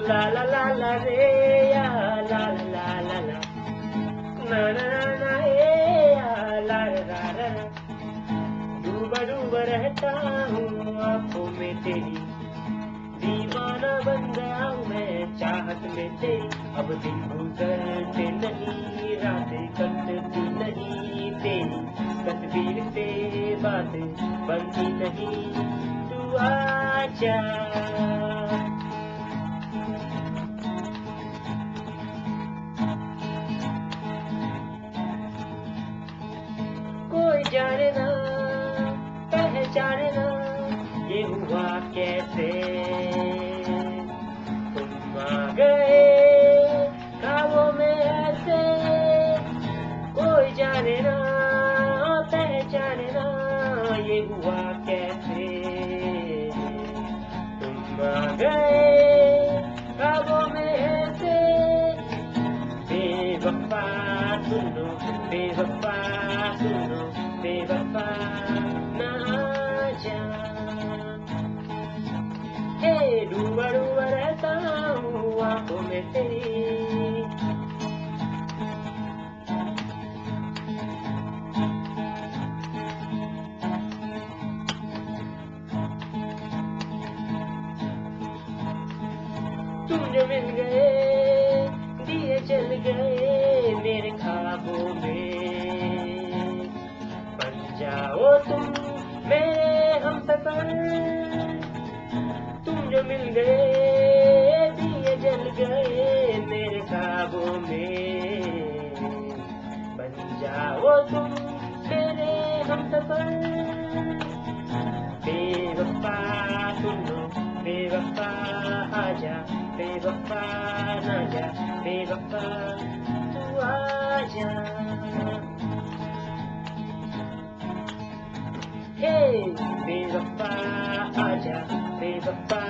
ला ला ला ला रे या ला ला ला ला ना ना ना ए या ला ला ला डूबा डूबा रहता हूँ आँखों में तेरी, दीवाना बन गया हूँ मैं चाहत में तेरी। अब दिन गुजरते नहीं रातें कटती नहीं, तेरी तस्वीर से बात बनती नहीं, तू आजा। कोई जाने ना पहचाने ना ये हुआ कैसे, तुम आ गए ख्वाबों में ऐसे। कोई जाने ना पहचाने ना ये हुआ कैसे, तुम आ गए ख्वाबों में ऐसे। बेवफा सुनो बेवफा सुनो बेवफा ना जा। हे डूबा डूबा रहता हूँ आँखों में तेरी, तुम जो मिल गए दिए जल गए मेरे ख्वाबों में, बन जाओ तुम मेरे हमसफर। तुम जो मिल गए दिए जल गए मेरे ख्वाबों में, बन जाओ तुम मेरे हमसफर। बेवफा सुनो बेवफा आजा, बेवफा ना जा, बेवफा तू आजा। हे बेवफा आजा, बेवफा